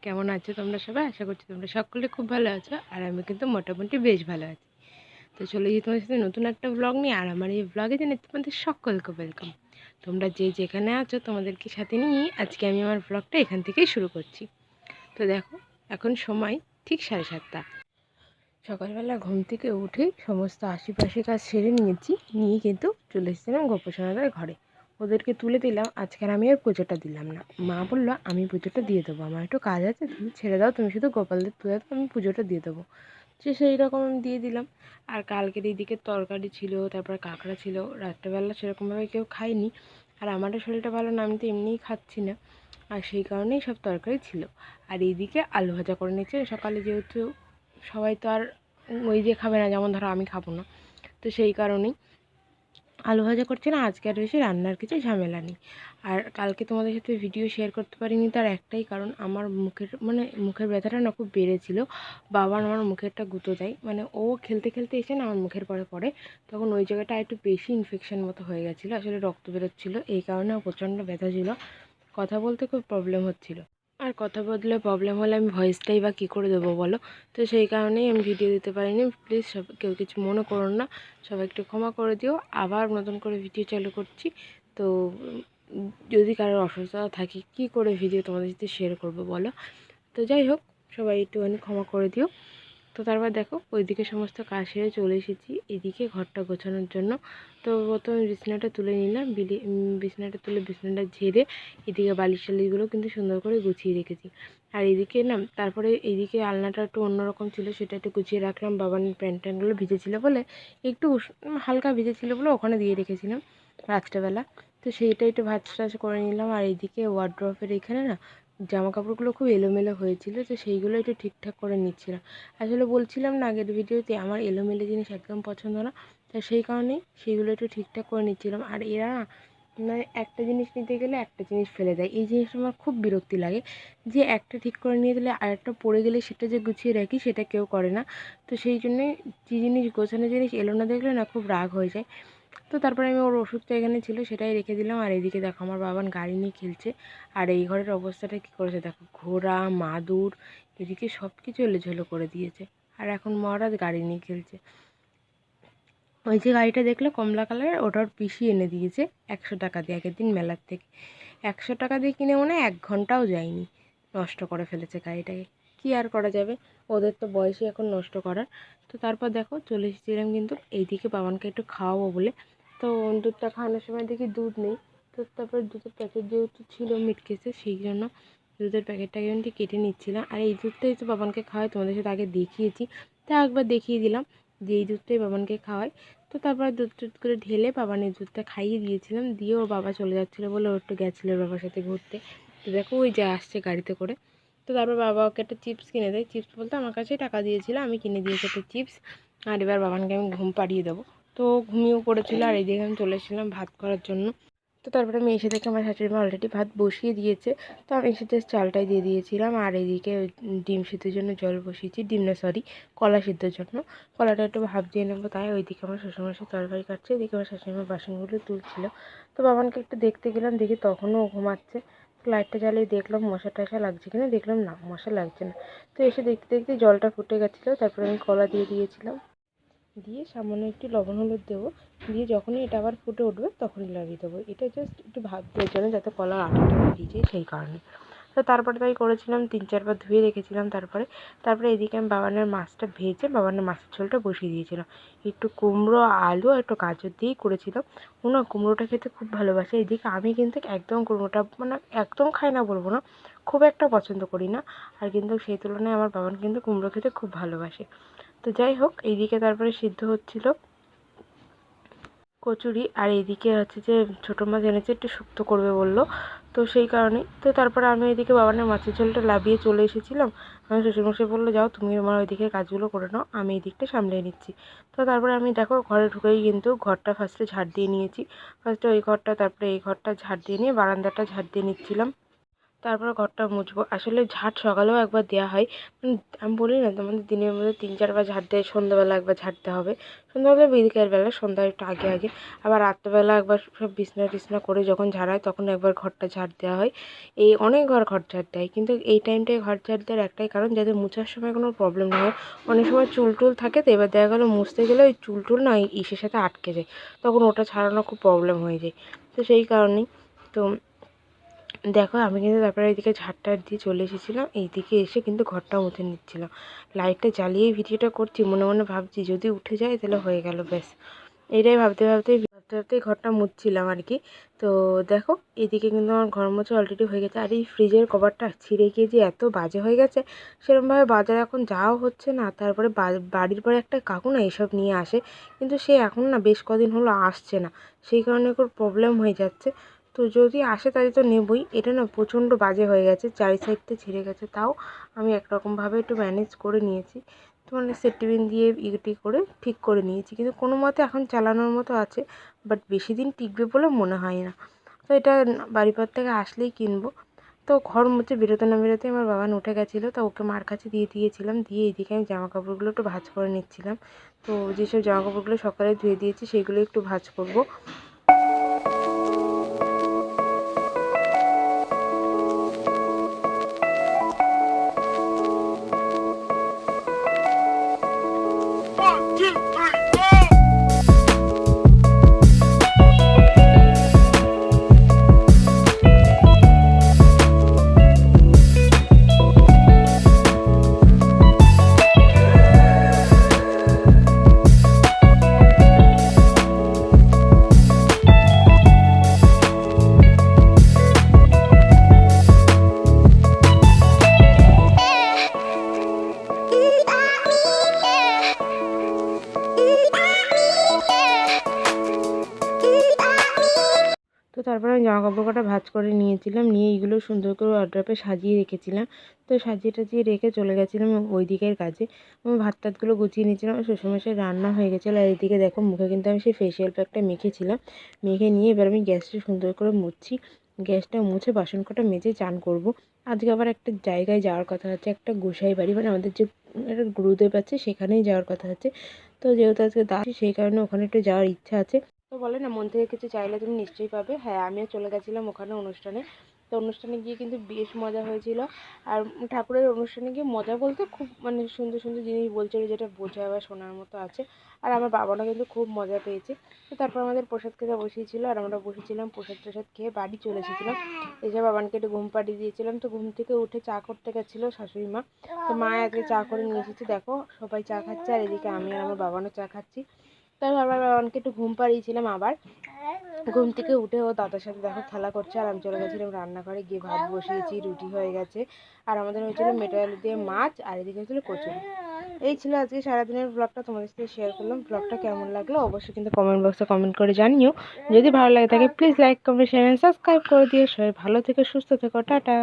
কেমন আছো তোমরা সবাই? আশা করছি তোমরা সকলে খুব ভালো আছো। আর আমি কিন্তু মোটামুটি বেশ ভালো আছি। তো চলে যাই তোমার সাথে নতুন একটা ব্লগ নিয়ে। আর আমার এই ব্লগে জানি তোমাদের সকলকে ওয়েলকাম। তোমরা যে যেখানে আছো তোমাদেরকে সাথে নিয়ে আজকে আমি আমার ব্লগটা এখান থেকেই শুরু করছি। তো দেখো, এখন সময় ঠিক 7:30। সকালবেলা ঘুম থেকে উঠেই সমস্ত আশেপাশে কাজ সেরে নিয়েছি, নিয়ে কিন্তু চলে এসেছিলাম গোপসোনাদের ঘরে। ওদেরকে তুলে দিলাম। আজকের আমি আর পুজোটা দিলাম না। মা বললো আমি পুজোটা দিয়ে দেবো, আমার একটু কাজ আছে, তুমি ছেড়ে দাও, তুমি শুধু গোপালদের তুলে দাও, আমি পুজোটা দিয়ে দেবো। সেই রকম আমি দিয়ে দিলাম। আর কালকের এইদিকে তরকারি ছিল, তারপর কাঁকড়া ছিল। রাত্রেবেলা সেরকমভাবে কেউ খায়নি। আর আমারও শরীরটা ভালো না, আমি তো এমনিই খাচ্ছি না। আর সেই কারণেই সব তরকারি ছিল। আর এইদিকে আলু ভাজা করে নিচ্ছে সকালে, যেহেতু সবাই তো আর ওই দিয়ে খাবে না, যেমন ধরো আমি খাবো না। তো সেই কারণেই আলু ভাজা করছে না। আজকে আর বেশি রান্নার কিছু ঝামেলা নেই। আর কালকে তোমাদের সাথে ভিডিও শেয়ার করতে পারিনি, তার একটাই কারণ, আমার মুখের ব্যথাটা না খুব বেড়েছিল। বাবা আমার মুখে একটা গুঁতো দেয়, ও খেলতে খেলতে এসে না আমার মুখের পরে পড়ে। তখন ওই জায়গাটা একটু বেশি ইনফেকশন মতো হয়ে গেছিলো, আসলে রক্ত বেরোচ্ছিলো, এই কারণে প্রচণ্ড ব্যথা ছিল। কথা বলতে খুব প্রবলেম হচ্ছিল। আর কথা বললে প্রবলেম হলে আমি ভয়েসটাই বা কী করে দেবো বলো। তো সেই কারণেই আমি ভিডিও দিতে পারিনি। প্লিজ সব কেউ কিছু মনে করো না, সবাই একটু ক্ষমা করে দিও। আবার নতুন করে ভিডিও চালু করছি। তো যদি কারোর অসুস্থতা থাকে, কী করে ভিডিও তোমাদের সাথে শেয়ার করবো বলো। তো যাই হোক, সবাই একটুখানি ক্ষমা করে দিও। তো তারপর দেখো, ওইদিকে সমস্ত কাজ সেরে চলে এসেছি এদিকে ঘরটা গোছানোর জন্য। তো প্রথমে বিছানাটা তুলে নিলাম, বিছানাটা তুলে বিছানাটা ঝেড়ে এদিকে বালিশ টালিশগুলো কিন্তু সুন্দর করে গুছিয়ে রেখেছি। আর এদিকে না, তারপরে এইদিকে আলনাটা একটু অন্যরকম ছিল, সেটা একটু গুছিয়ে রাখলাম। বাবার প্যান্ট ট্যান্টগুলো ভিজেছিল বলে, একটু হালকা ভিজেছিল বলে ওখানে দিয়ে রেখেছিলাম রাত্রেবেলা। তো সেইটা একটু ভাঁজ টাজ করে নিলাম। আর এইদিকে ওয়ার্ড্রপের এখানে না জামা কাপড়গুলো খুব এলোমেলো হয়েছিল, তো সেইগুলো একটু ঠিকঠাক করে নিচ্ছিলাম। আসলে বলছিলাম না আগের ভিডিওতে, আমার এলোমেলো জিনিস একদম পছন্দ না। তো সেই কারণেই সেইগুলো একটু ঠিকঠাক করে নিচ্ছিলাম। আর এরা একটা জিনিস নিতে গেলে একটা জিনিস ফেলে দেয়, এই জিনিসটা আমার খুব বিরক্তি লাগে। যে একটা ঠিক করে নিয়ে দিলে আরেকটা পড়ে গেলে সেটা যে গুছিয়ে রাখি, সেটা কেউ করে না। তো সেই জন্যই যে জিনিস গোছানো জিনিস এলো না দেখলে না খুব রাগ হয়ে যায়। তো তারপরে আমি ওর ওষুধটা এখানে ছিল সেটাই রেখে দিলাম। আর এইদিকে দেখো, আমার বাবান গাড়ি নিয়ে খেলছে। আর এই ঘরের অবস্থাটা কী করেছে দেখো, ঘোড়া মাদুর এদিকে সব কিছু এলোঝেলো করে দিয়েছে। আর এখন মহারাজ গাড়ি নিয়ে খেলছে। ওই যে গাড়িটা দেখলো কমলা কালারের, ওটার পিসি এনে দিয়েছে 100 টাকা দিয়ে আগের দিন মেলার থেকে। 100 টাকা দিয়ে কিনে মনে হয় 1 ঘন্টাও যায়নি, নষ্ট করে ফেলেছে গাড়িটাকে। কি আর করা যাবে, ওদের তো বয়সই এখন নষ্ট করার। তো তারপর দেখো চলে এসেছিলাম কিন্তু এইদিকে বাবানকে একটু খাওয়াবো বলে। তো দুধটা খাওয়ানোর সময় দেখি দুধ নেই। তো তারপর দুধের প্যাকেট যেহেতু ছিল মিটকেসে, সেই জন্য দুধের প্যাকেটটাকে কিন্তু কেটে নিচ্ছিলাম। আর এই দুধটাই তো বাবানকে খাওয়াই, তোমাদের সাথে আগে দেখিয়েছি, তা একবার দেখিয়ে দিলাম যে এই দুধটাই বাবানকে খাওয়াই। তো তারপর দুধ টুধ করে ঢেলে বাবানের দুধটা খাইয়ে দিয়েছিলাম, দিয়ে ওর বাবা চলে যাচ্ছিলো বলে ও একটু গেছিলো ওর বাবার সাথে ঘুরতে। তো দেখো ওই যে আসছে গাড়িতে করে। তো তারপর বাবা ওকে একটা চিপস কিনে দেয়, চিপস বলতে আমার কাছেই টাকা দিয়েছিল, আমি কিনে দিয়েছি একটা চিপস। আর এবার বাবানকে আমি ঘুম পাড়িয়ে দেবো। তো ঘুমিয়েও পড়েছিল। আর এইদিকে আমি চলে এসেছিলাম ভাত করার জন্য। তো তারপরে আমি এসে দেখে আমার শাশুড়ি মা অলরেডি ভাত বসিয়ে দিয়েছে। তো আমি এসে জাস্ট চালটাই দিয়ে দিয়েছিলাম। আর এদিকে ডিম সিদ্ধের জন্য জল বসিয়েছি, ডিম না সরি, কলা সিদ্ধের জন্য। কলাটা একটু ভাপ দিয়ে নেবো, তাই ওইদিকে আমার শ্বশুরমশাই তরকারি কাটছে, এদিকে আমার শাশুড়ি মা বাসনগুলো তুলছিল। তো বাবানকে একটু দেখতে গেলাম, দেখি তখনও ঘুমাচ্ছে। লাইটটা জ্বালিয়ে দেখলাম মশা টশা লাগছে কিনা, দেখলাম না মশা লাগছে না। তো এসে দেখতে দেখতে জলটা ফুটে গেছিলো, তারপরে আমি কলা দিয়ে দিয়েছিলাম, দিয়ে সামান্য একটু লবণ হলুদ দেবো, দিয়ে যখনই এটা আবার ফুটে উঠবে তখনই লাগিয়ে দেবো। এটা জাস্ট একটু ভাববার জন্য, যাতে কলার আঠাটা বেরিয়ে যায়, সেই কারণে। তো তারপরে তাই করেছিলাম, 3-4 বার ধুয়ে রেখেছিলাম। তারপরে এদিকে আমি বাবানের মাছটা ভেজে বাবানের মাছের ঝোলটা বসিয়ে দিয়েছিলাম। একটু কুমড়ো আলু আর একটু গাজর দিয়েই করেছিলাম। ওনা কুমড়োটা খেতে খুব ভালোবাসে। এদিকে আমি কিন্তু একদম কুমড়োটা একদম খাই না বলবো না, খুব একটা পছন্দ করি না। আর কিন্তু সেই তুলনায় আমার বাবান কিন্তু কুমড়ো খেতে খুব ভালোবাসে। তো যাই হোক, এইদিকে তারপরে সিদ্ধ হচ্ছিল কচুরি। আর এইদিকে হচ্ছে যে ছোটো মাছ এনেছে, একটু শুক্তো করবে বললো, তো সেই কারণেই। তো তারপরে আমি এদিকে বাবানের মাছের ঝোলটা লাভিয়ে চলে এসেছিলাম। আমার শ্বশুরমশাই বললো যাও তুমি আমার ওইদিকে কাজগুলো করে নাও, আমি এই দিকটা সামলে নিচ্ছি। তো তারপরে আমি দেখো ঘরে ঢুকেই কিন্তু ঘরটা ফার্স্টে ঝাড় দিয়ে নিয়েছি। ফার্স্টে ওই ঘরটা, তারপরে এই ঘরটা ঝাড় দিয়ে নিয়ে বারান্দাটা ঝাড় দিয়ে নিচ্ছিলাম। তারপর ঘরটা মুছবো। আসলে ঝাঁট সকালেও একবার দেওয়া হয়। আমি বলি না তোমাদের দিনের মধ্যে ৩-৪ বার ঝাঁট দেয়, সন্ধ্যাবেলা একবার ঝাঁটতে হবে, সন্ধ্যাবেলা বিকেল বেলা, সন্ধ্যার একটু আগে আগে, আবার রাত্রেবেলা একবার সব বিছনা টিছনা করে যখন ঝাড়ায় তখন একবার ঘরটা ঝাঁট দেওয়া হয়। এই অনেকবার ঘর ঝাঁট দেয়, কিন্তু এই টাইমটায় ঘর ঝাঁট দেওয়ার একটাই কারণ যাতে মোছার সময় কোনো প্রবলেম না হয়। অনেক সময় চুল টুল থাকে, তো এবার দেখা গেলো মুছতে গেলে ওই চুল টুল না ইসের সাথে আটকে যায়, তখন ওটা ছাড়ানো খুব প্রবলেম হয়ে যায়। তো সেই কারণেই তো দেখো আমি কিন্তু তারপরে এইদিকে ঝাঁট টাট দিয়ে চলে এসেছিলাম, এইদিকে এসে কিন্তু ঘরটা মুছে নিচ্ছিলাম। লাইটটা জ্বালিয়েই ভিডিওটা করছি, মনে মনে ভাবছি যদি উঠে যায় তাহলে হয়ে গেল ব্যাস। এটাই ভাবতে ভাবতেই ঘরটা মুছছিলাম আর কি। তো দেখো এদিকে কিন্তু আমার ঘর মোছা অলরেডি হয়ে গেছে। আর এই ফ্রিজের কভারটা ছিঁড়ে গিয়ে যে এত বাজে হয়ে গেছে, সেরকমভাবে বাজারে এখন যাওয়াও হচ্ছে না। তারপরে বাড়ির পরে একটা কাকু না এসব নিয়ে আসে, কিন্তু সে এখন না বেশ কদিন হলো আসছে না, সেই কারণে খুব প্রবলেম হয়ে যাচ্ছে। তো যদি আসে তাহলে তো নেবই। এটা না প্রচণ্ড বাজে হয়ে গেছে, চারি সাইডটা ছিঁড়ে গেছে, তাও আমি একরকমভাবে একটু ম্যানেজ করে নিয়েছি। তো মানে সেফটিপিন দিয়ে ইটি করে ঠিক করে নিয়েছি, কিন্তু কোনো মতে এখন চালানোর মতো আছে, বাট বেশি দিন টিকবে বলে মনে হয় না। তো এটা বাড়িপর থেকে আসলেই কিনবো। তো ঘর মুছে বেরোতে না বেরোতে আমার বাবান উঠে গেছিলো, তো ওকে মার কাছে দিয়ে দিয়েছিলাম, দিয়ে এদিকে আমি জামা কাপড়গুলো একটু ভাঁজ করে নিচ্ছিলাম। তো যেসব জামা কাপড়গুলো সকালে ধুয়ে দিয়েছি সেগুলো একটু ভাঁজ করবো। তো তারপরে আমি জামা কাপড় কটা ভাঁজ করে নিয়েছিলাম, নিয়ে এইগুলো সুন্দর করে ওয়ারড্রপে সাজিয়ে রেখেছিলাম। তো সাজিয়ে টাজিয়ে রেখে চলে গেছিলাম ওই দিকের কাজে। আমি ভাত টাতগুলো গুছিয়ে নিয়েছিলাম, শ্বশুরমশাই রান্না হয়ে গেছিলো। আর এইদিকে দেখো মুখে কিন্তু আমি সেই ফেসিয়াল প্যাকটা মেখেছিলাম, মেখে নিয়ে এবার আমি গ্যাসটা সুন্দর করে মুছছি। গ্যাসটা মুছে বাসন কটা মেজে চান করব। আজকে আবার একটা জায়গায় যাওয়ার কথা আছে, একটা গোসাই বাড়ি, মানে আমাদের যে একটা গুরুদেব আছে সেখানেই যাওয়ার কথা আছে। তো যেহেতু আজকে সেই কারণে ওখানে একটু যাওয়ার ইচ্ছা আছে। তো বলে না মন থেকে কিছু চাইলে তুমি নিশ্চয়ই পাবে। হ্যাঁ, আমিও চলে গেছিলাম ওখানে অনুষ্ঠানে। তো অনুষ্ঠানে গিয়ে কিন্তু বেশ মজা হয়েছিল। আর ঠাকুরের অনুষ্ঠানে গিয়ে মজা বলতে খুব মানে সুন্দর সুন্দর জিনিস বলছিল, যেটা বোঝা বা শোনার মতো আছে। আর আমার বাবারা কিন্তু খুব মজা পেয়েছে। তো তারপর আমাদের প্রসাদ খেতে বসিয়েছিল, আর আমরা বসেছিলাম প্রসাদ টসাদ খেয়ে বাড়ি চলে এসেছিলাম। এসে বাবানকে একটু ঘুম পাড়িয়ে দিয়েছিলাম। তো ঘুম থেকে উঠে চা করতে গেছিলো শাশুড়ি মা। তো মা আজকে চা করে নিয়ে এসেছে, দেখো সবাই চা খাচ্ছে, আর এদিকে আমি আর আমার বাবানও চা খাচ্ছি। তারপর আবার বাবানকে একটু ঘুম পাড়িয়েছিলাম, আবার ঘুম থেকে উঠে ও দাদার সাথে দেখো খেলা করছে, আর আমি চলে গেছিলাম রান্নাঘরে, গিয়ে ভাত বসিয়েছি, রুটি হয়ে গেছে। আর আমাদের হয়েছিল মেটে আলু দিয়ে মাছ, আর এদিকে হয়েছিল কচুরি। এই ছিল আজকে সারাদিনের ব্লগটা, তোমাদের সাথে শেয়ার করলাম। ব্লগটা কেমন লাগলো অবশ্যই কিন্তু কমেন্ট বক্সে কমেন্ট করে জানিও। যদি ভালো লাগে থাকে please like comment share subscribe করে দিও। সবাই ভালো থেকো, সুস্থ থেকো, টাটা।